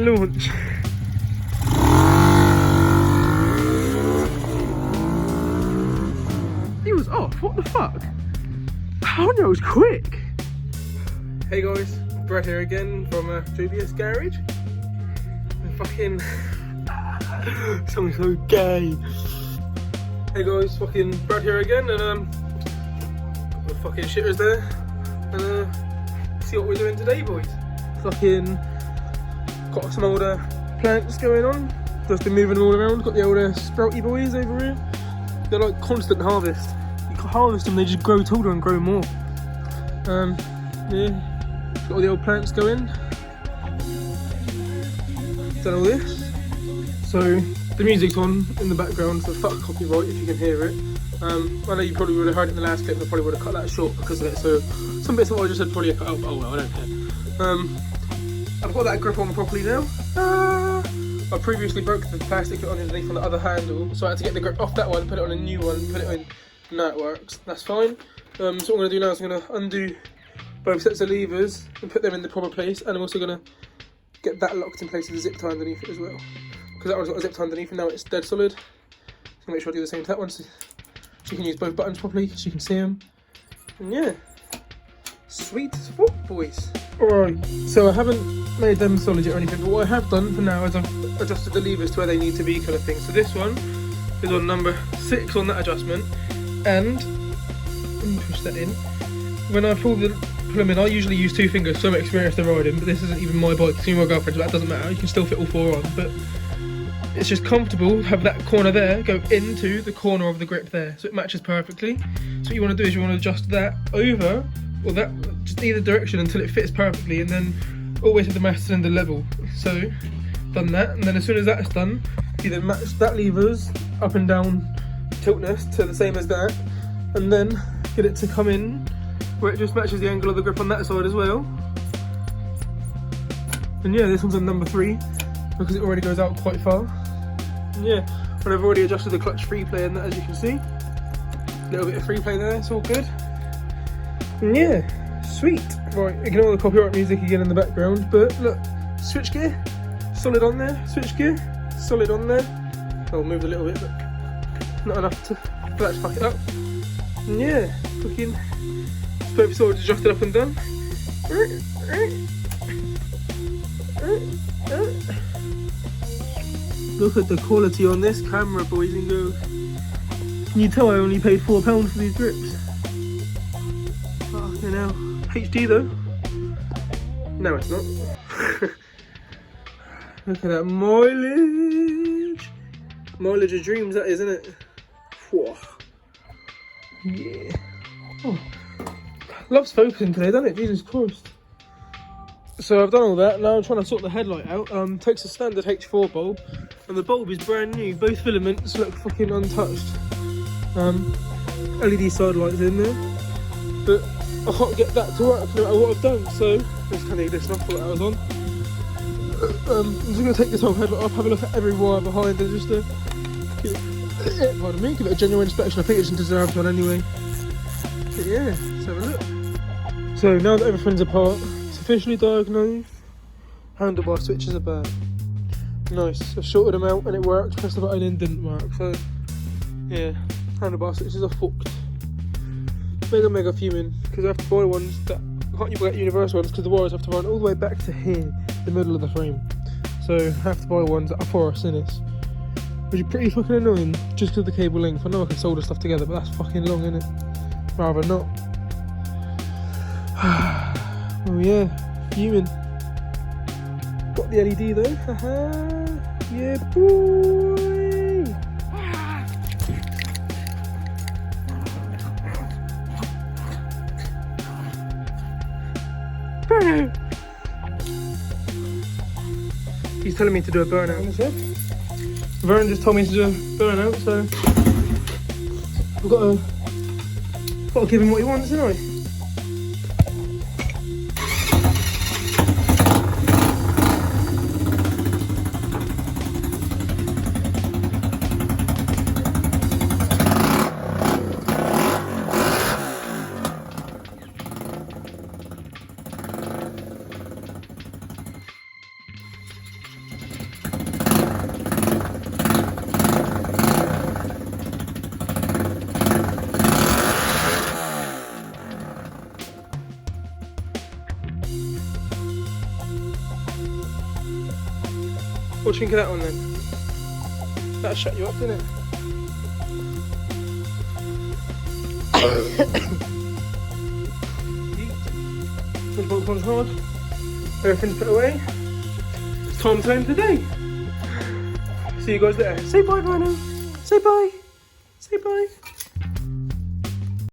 launch. He was off, what the fuck? Oh no, it was quick. Hey guys, Brad here again from JBS Garage. And fucking sounds so gay. Hey guys, fucking Brad here again, and the fucking shitters there, and see what we're doing today, boys. Fucking got some older plants going on. Just been moving them all around. Got the older sprouty boys over here. They're like constant harvest. You can harvest them, they just grow taller and grow more. Yeah, got all the old plants going. Done all this. So the music's on in the background, so fuck copyright if you can hear it. I know you probably would have heard it in the last clip, I probably would have cut that short because of it, so some bits of what I just said probably cut out, but oh well, I don't care. I've got that grip on properly now. I previously broke the plastic bit underneath on the other handle, so I had to get the grip off that one, put it on a new one, put it in, and now it works. That's fine. So what I'm going to do now is I'm going to undo both sets of levers and put them in the proper place, and I'm also going to get that locked in place with a zip tie underneath it as well. Because that one's got a zip tie underneath and now it's dead solid. So make sure I do the same to that one so you can use both buttons properly so you can see them. And yeah, sweet spot, boys. Alright, so I haven't made them solid yet or anything, but what I have done for now is I've adjusted the levers to where they need to be, kind of thing. So this one is on number 6 on that adjustment, and let me push that in. When I pull them in, I usually use 2 fingers, so I'm experienced in riding, but this isn't even my bike, it's my girlfriend's, but that doesn't matter, you can still fit all 4 on, but it's just comfortable to have that corner there go into the corner of the grip there, so it matches perfectly. So what you want to do is you want to adjust that over, or that, just either direction until it fits perfectly, and then always have the master cylinder level. So, done that, and then as soon as that's done, you then match that lever's up and down tiltness to the same as that, and then get it to come in where it just matches the angle of the grip on that side as well. And yeah, this one's on number 3 because it already goes out quite far. And yeah, but I've already adjusted the clutch free play in that, as you can see. A little bit of free play there, it's all good. And yeah, sweet. Right, ignore the copyright music again in the background, but look, switch gear, solid on there, switch gear, solid on there. I'll move a little bit, but not enough for that to fuck it up. And yeah, fucking both sides adjusted up and done. Look at the quality on this camera, boys and girls. Can you tell I only paid £4 for these grips? Fucking hell. HD though? No, it's not. Look at that mileage. Mileage of dreams, that is, isn't it? Whoa. Yeah. Oh. Love's focusing today, doesn't it? Jesus Christ. So I've done all that, now I'm trying to sort the headlight out. Takes a standard H4 bulb, and the bulb is brand new. Both filaments look fucking untouched. LED side lights in there, but I can't get that to work no matter what I've done, so I'm just going to this off what I was on. I'm just going to take this whole headlight off, have a look at every wire behind it, just to give it a genuine inspection. I think it deserves one anyway. But yeah, let's have a look. So now that everything's apart, it's officially diagnosed. Handlebar switches are bad. Nice, I've shorted them out and it worked, pressed the button and it didn't work, so yeah, handlebar switches are fucked. Mega fuming, because I have to buy ones that, I can't get universal ones because the wires have to run all the way back to here, the middle of the frame. So I have to buy ones that are for a Sinnis, which is pretty fucking annoying, just because of the cable length. I know I can solder stuff together, but that's fucking long, innit? Rather not. Oh yeah, fuming. Got the LED though, haha. Yeah boy. Burnout. He's telling me to do a burnout. Vern just told me to do a burnout, so I've got to give him what he wants, haven't I? What do you think of that one then? That'll shut you up, didn't it? Push bolt one's hard. Everything's put away. It's time to end the day. See you guys later. Say bye, Rhino. Say bye. Say bye.